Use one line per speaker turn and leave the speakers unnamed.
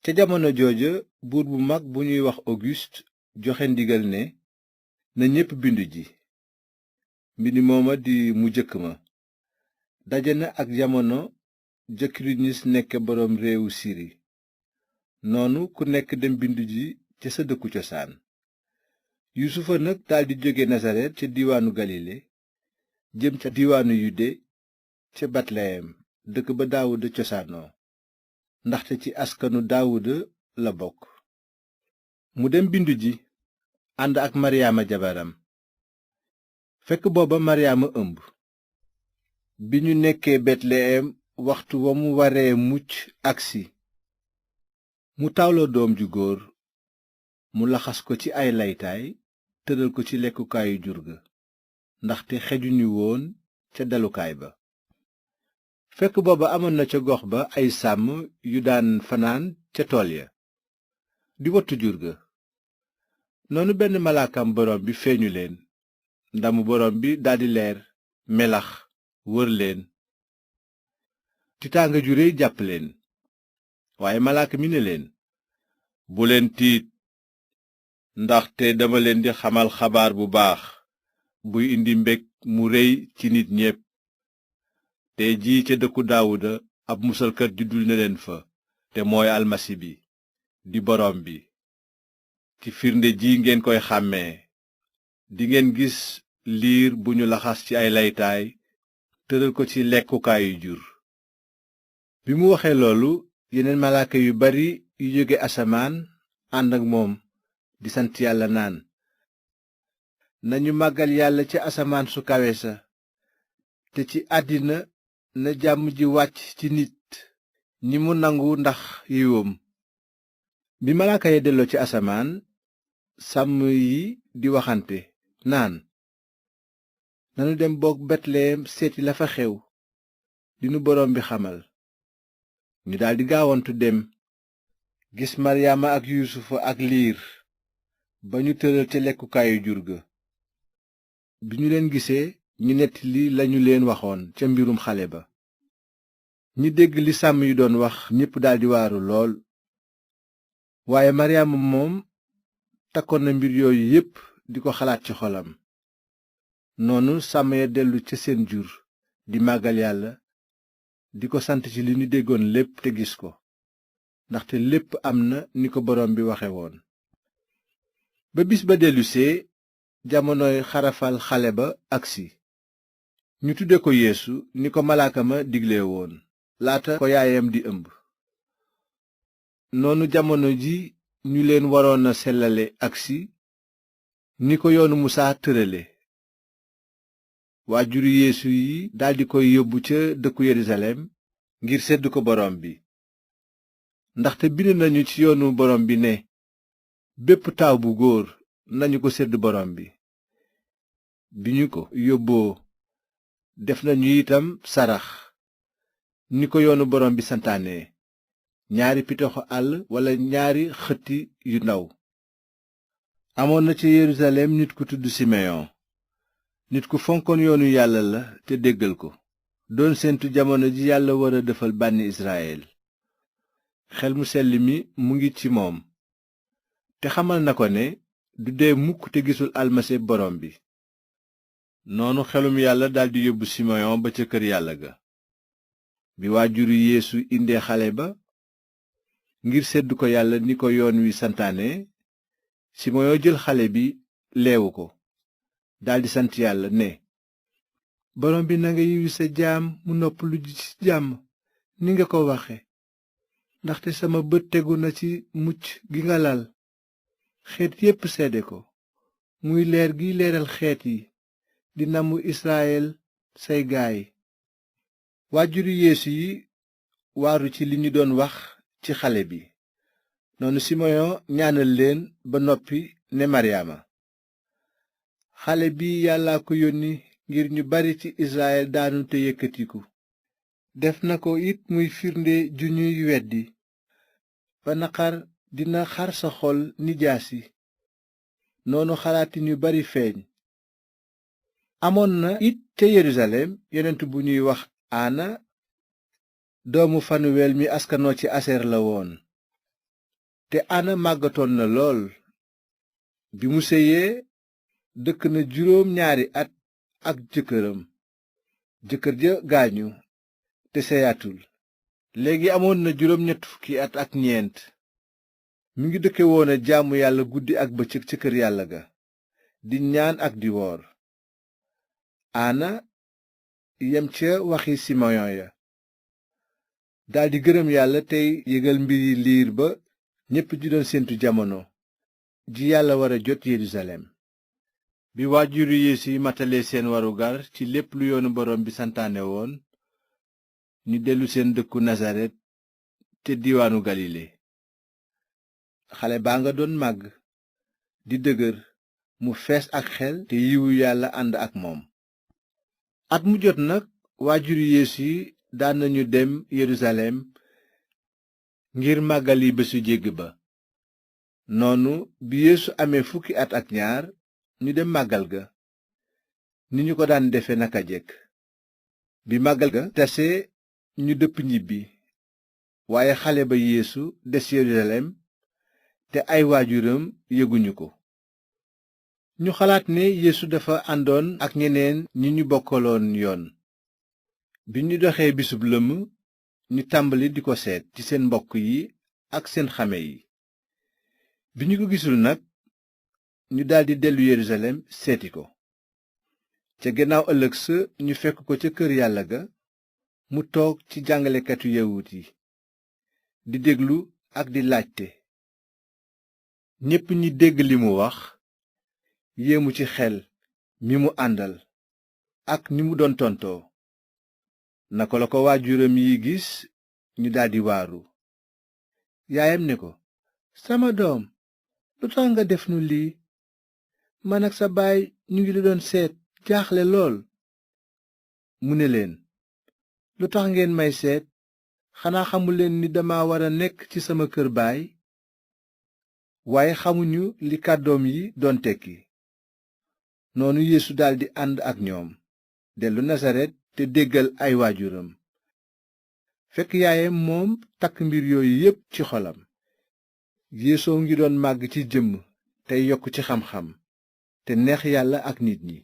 ca jamono jooja buur bu mag bu ñuy wax Auguste joxe ndigal ne na ñépp bindu ji. mbind mooma di mu jëkk ma daje na ak jamono ja Kirinius nekke boroom réewu Siri. noonu ku nekk dem bindu ji ca sa dëkku cosaan. yusufa nag daldi jóge nasaret ca diiwaanu galile jëm ca diiwaanu yude ca betleyem dëkk ba daawuda cosaanoo ndaxte ci askanu daawuda la bokk. mu dem bindu ji ànd ak maryaama jabaram. fekk booba maryaama ëmb. bi ñu nekkee betleyem waxtu wa mu waree mucc agsi mu tawloo doom ju góor mu laxas ko ci ay laytaay tëral ko ci lekkukaayu jur ga ndaxte xejuñu woon ca dalukaay ba. fekk booba amoon na ca gox ba ay sàmm yu daan fanaan ca tool ya di wattu jur ga. noonu benn malaakam borom bi feeñu leen. ndamu borom bi daldi leer melax wër leen. tiitaanga ju réy jàpp leen. waaye malaaka mi ne leen bu leen tiit ndaxte dama leen di xamal xabaar bu baax buy indi mbég mu réy ci nit ñépp. tey jii ca dëkku daawuda ab musalkat juddul na leen fa te mooy almasi bi di borom bi. ci firnde ji ngeen koy xàmmee dingeen gis liir bu ñu laxas ci ay laytaay tëral ko ci lekkukaayu jur. bi mu waxee loolu yeneen malaaka yu bari yu jóge asamaan ànd ak moom di sant yàlla naan nañu màggal yàlla ca asamaan su kawe sa te ci àddina na jàmm ji wàcc ci nit ñi mu nangu ndax yiwam. bi malaaka ya delloo ci asamaan sàmm yi di waxante naan nanu dem boog betleyem seeti la fa xew li nu boroom bi xamal. ñu daldi gaawantu dem gis maryaama ak yuusufa ak liir ba ñu tëral ca lekkukaayu jur ga. bi ñu leen gisee ñu nettali lañu leen waxoon ca mbirum xale ba. ñi dégg li sàmm yi doon wax ñépp daldi waaru lool. waaye maryaama moom takkoon na mbir yooyu yépp di ko xalaat ci xolam. noonu sàmm ya dellu ca seen jur di màggal yàlla di ko sant ci li ñu déggoon lépp te gis ko ndaxte lépp am na ni ko boroom bi waxe woon. ba bis ba dellusee jamonoy xarafal xale ba agsi ñu tudde ko yeesu ni ko malaaka ma digle woon laata ko yaayam di ëmb. noonu jamono ji ñu leen waroon a sellale agsi ni ko yoonu musaa tërale. waajuru yeesu yi daldi koy yóbbu ca dëkku yerusalem ngir sedd ko borom bi. ndaxte bind nañu ci yoonu borom bi ne bépp taaw bu góor nañu ko sedd borom bi. bi ñu ko yóbboo def nañu itam sarax ni ko yoonu borom bi santaane 2 pitoxu àll walla 2 xëtti yu ndaw. amoon na ca yerusalem nit ku tudd simeyon nit ku fonkoon yoonu yàlla la te déggal ko doon séentu jamono ji yàlla wara defal bànni israyel. xel mu sell mi mu ngi ci moom te xamal na ko ne du dee mukk te gisul almasi borom bi. noonu xelum yàlla daldi yóbbu simeyon ba ca kër yàlla ga. bi waajuru yeesu indee xale ba ngir sedd ko yàlla ni ko yoon wi santaane simeyon jël xale bi leewu ko daldi sant yàlla ne borom bi nanga yiwi sa jaam mu noppalu ji ci jàmm ni nga ko waxe ndaxte sama bët tegu na ci mucc gi nga lal xeet yépp seede ko muy leer gi leeral xeet yi di namu israyel say gaay. waajuru yeesu yi waaru ci li ñu doon wax ci xale bi. noonu simeyon ñaanal leen ba noppi ne maryaama xale bi yàlla ko yónni ngir ñu bari ci israyel daanu te yëkkatiku. def na ko it muy firnde ju ñuy weddi ba naqar dina xar sa xol ni jaasi. noonu xalaatin yu bari feeñ. amoon na it ca yerusalem yonent bu ñuy wax ana doomu fanuwel mi askanoo ci aser la woon. te ana màggatoon na lool. bi mu sëyee dëkk na juróom ñaari at ak jëkkëram. jëkkër ja gaañu te seyatul. léegi amoon na juróom ñett fukki at ak ñeent. mi ngi dëkke woon a jaamu yàlla guddi ak bëccëg ca kër yàlla ga, di ñaan ak di woor. ana yem ca waxi simeyon ya, daldi gërëm yàlla tey yégal mbiri liir ba ñépp di doon séentu jamono ji yàlla wara jot Yerusalem. bi waajuru Yeesu yi matalee seen warugar ci lépp lu yoonu borom bi santaane woon, ñu dellu seen dëkku Nasaret te diiwaanu Galile. xale baa nga doon màgg di dëgër, mu fees ak xel te yiwu yàlla ànd ak moom. at mu jot nag waajuru Yeesu yi daan nañu dem Yerusalem ngir màggali bésu jégg ba. noonu bi Yeesu amee fukki at ak ñaar, ñu dem màggal ga ni ñu ko daan defe naka jekk. bi màggal ga tase, ñu dëpp ñibbi, waaye xale ba Yeesu des Yerusalem te ay waajuram yëguñu ko. ñu xalaat ne Yeesu dafa àndoon ak ñeneen ñi ñu bokkaloon yoon. bi ñu doxee bisub lëmm, ñu tàmbali di ko seet ci seen mbokk yi ak seen xame yi. bi ñu ko gisul nag, ñu daldi dellu Yerusalem seeti ko. ca gannaaw ëllëg sa ñu fekk ko ca kër yàlla ga, mu toog ci jàngalekatu yawut yi di déglu ak di laajte. ñépp ñi dégg li mu wax yéemu ci xel mi mu àndal ak ni mu doon tontoo. naka la ko waajuram yi gis, ñu daldi waaru. yaayam ne ko, sama doom, lu tax nga def nu lii? man ak sa baay ñu ngi la doon seet jaaxle lool. mu ne leen, lu tax ngeen may seet? xanaa xamuleen ni dama wara nekk ci sama kër baay? waaye xamuñu li kàddoom yi doon tekki. noonu Yeesu daldi ànd ak ñoom dellu Nasaret te déggal ay waajuram. fekk yaayam moom takk mbir yooyu yépp ci xolam. Yeesoo ngi doon màgg ci jëmm tey yokk ci xam-xam te neex yàlla ak nit ñi.